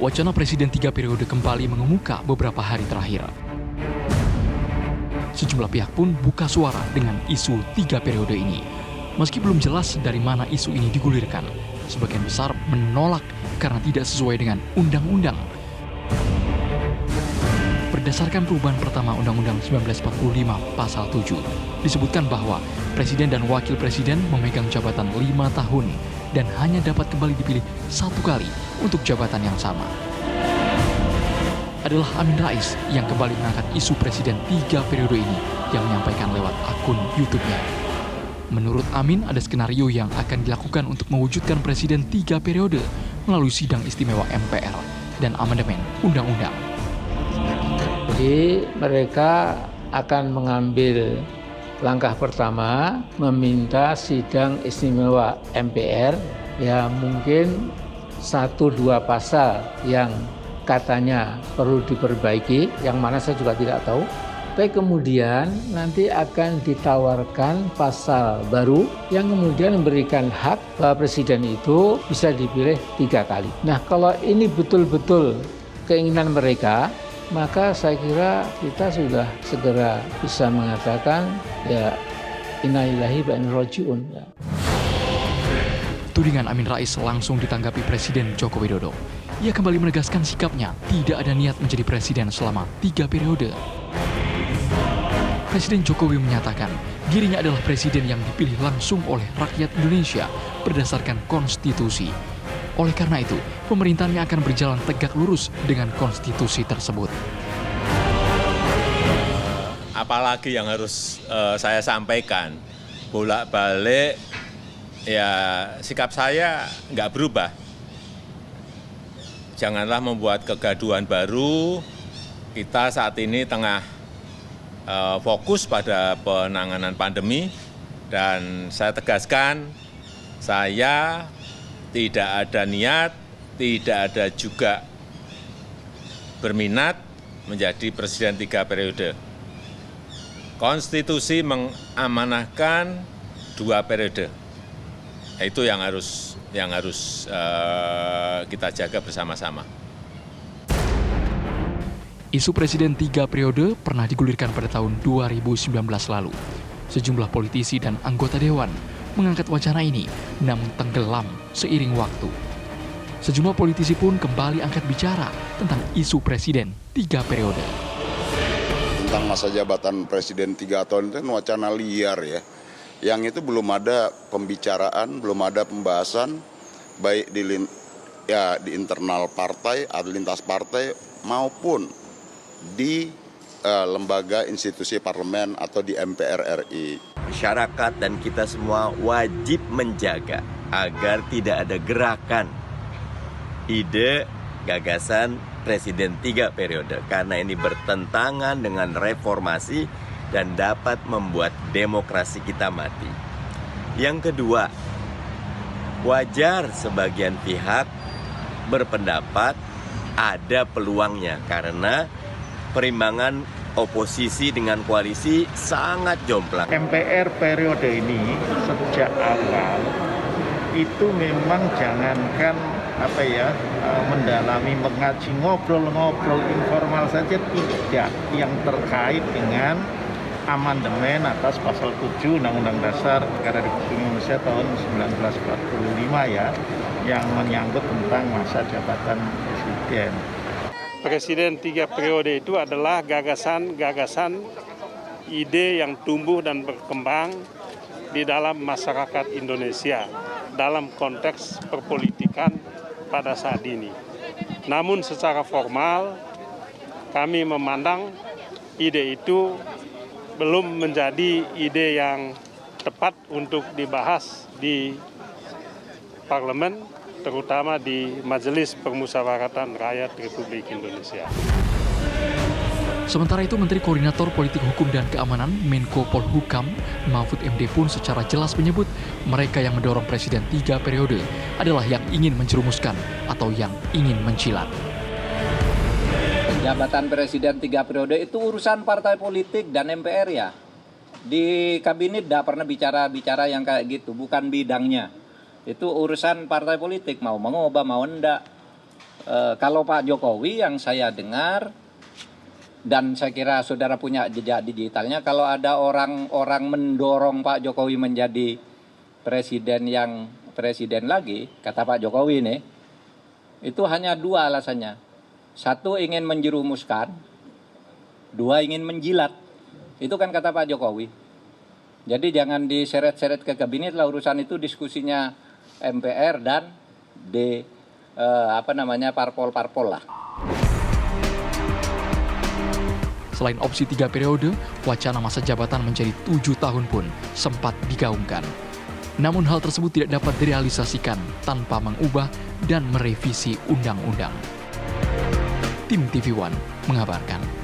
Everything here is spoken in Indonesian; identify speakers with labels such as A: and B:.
A: wacana Presiden 3 periode kembali mengemuka beberapa hari terakhir. Sejumlah pihak pun buka suara dengan isu 3 periode ini. Meski belum jelas dari mana isu ini digulirkan, sebagian besar menolak karena tidak sesuai dengan undang-undang. Berdasarkan perubahan pertama Undang-Undang 1945 Pasal 7, disebutkan bahwa Presiden dan Wakil Presiden memegang jabatan 5 tahun dan hanya dapat kembali dipilih 1 kali untuk jabatan yang sama. Adalah Amin Rais yang kembali mengangkat isu Presiden 3 periode ini yang menyampaikan lewat akun YouTube-nya. Menurut Amin, ada skenario yang akan dilakukan untuk mewujudkan Presiden 3 periode melalui sidang istimewa MPR dan amandemen undang-undang.
B: Jadi mereka akan mengambil langkah pertama, meminta sidang istimewa MPR, ya mungkin 1-2 pasal yang katanya perlu diperbaiki, yang mana saya juga tidak tahu. Tapi kemudian nanti akan ditawarkan pasal baru yang kemudian memberikan hak bahwa presiden itu bisa dipilih 3 kali. Nah, kalau ini betul-betul keinginan mereka, maka saya kira kita sudah segera bisa mengatakan ya inna lillahi wa inna ilaihi raji'un.
A: Tudingan Amin Rais langsung ditanggapi Presiden Joko Widodo. Ia kembali menegaskan sikapnya tidak ada niat menjadi presiden selama 3 periode. Presiden Jokowi menyatakan dirinya adalah presiden yang dipilih langsung oleh rakyat Indonesia berdasarkan konstitusi. Oleh karena itu, pemerintahnya akan berjalan tegak lurus dengan konstitusi tersebut.
C: Apalagi yang harus saya sampaikan, bolak-balik ya sikap saya nggak berubah. Janganlah membuat kegaduhan baru. Kita saat ini tengah fokus pada penanganan pandemi dan saya tegaskan, saya tidak ada niat, tidak ada juga berminat menjadi presiden 3 periode. Konstitusi mengamanahkan 2 periode. Itu yang harus kita jaga bersama-sama.
A: Isu Presiden 3 periode pernah digulirkan pada tahun 2019 lalu. Sejumlah politisi dan anggota dewan mengangkat wacana ini, namun tenggelam seiring waktu. Sejumlah politisi pun kembali angkat bicara tentang isu Presiden 3 periode.
D: Tentang masa jabatan Presiden 3 tahun itu kan wacana liar ya. Yang itu belum ada pembicaraan, belum ada pembahasan, baik di internal partai, atau lintas partai, maupun di lembaga institusi parlemen atau di MPR RI.
E: Masyarakat dan kita semua wajib menjaga agar tidak ada gerakan, ide, gagasan Presiden 3 periode. Karena ini bertentangan dengan reformasi dan dapat membuat demokrasi kita mati. Yang kedua, wajar sebagian pihak berpendapat ada peluangnya karena perimbangan oposisi dengan koalisi sangat jomplang.
F: MPR periode ini sejak awal itu memang jangankan mendalami, mengaji, ngobrol informal saja tidak, yang terkait dengan amandemen atas pasal 7 Undang-Undang Dasar Negara Republik Indonesia tahun 1945 ya, yang menyangkut tentang masa jabatan presiden.
G: Presiden 3 periode itu adalah gagasan-gagasan ide yang tumbuh dan berkembang di dalam masyarakat Indonesia dalam konteks perpolitikan pada saat ini. Namun secara formal kami memandang ide itu belum menjadi ide yang tepat untuk dibahas di parlemen, terutama di Majelis Permusyawaratan Rakyat Republik Indonesia.
A: Sementara itu, Menteri Koordinator Politik Hukum dan Keamanan Menko Polhukam Mahfud MD pun secara jelas menyebut mereka yang mendorong Presiden 3 periode adalah yang ingin menjerumuskan atau yang ingin mencilat.
H: Jabatan Presiden 3 periode itu urusan partai politik dan MPR ya. Di kabinet tidak pernah bicara yang kayak gitu, bukan bidangnya. Itu urusan partai politik, mau mengubah, mau enggak. Kalau Pak Jokowi yang saya dengar, dan saya kira saudara punya jejak digitalnya, kalau ada orang-orang mendorong Pak Jokowi menjadi presiden lagi, kata Pak Jokowi nih, itu hanya dua alasannya. Satu, ingin menjerumuskan. Dua, ingin menjilat. Itu kan kata Pak Jokowi. Jadi jangan diseret-seret ke kabinet lah, urusan itu diskusinya MPR dan parpol-parpol lah.
A: Selain opsi 3 periode, wacana masa jabatan menjadi 7 tahun pun sempat digaungkan. Namun hal tersebut tidak dapat direalisasikan tanpa mengubah dan merevisi undang-undang. Tim TV One mengabarkan.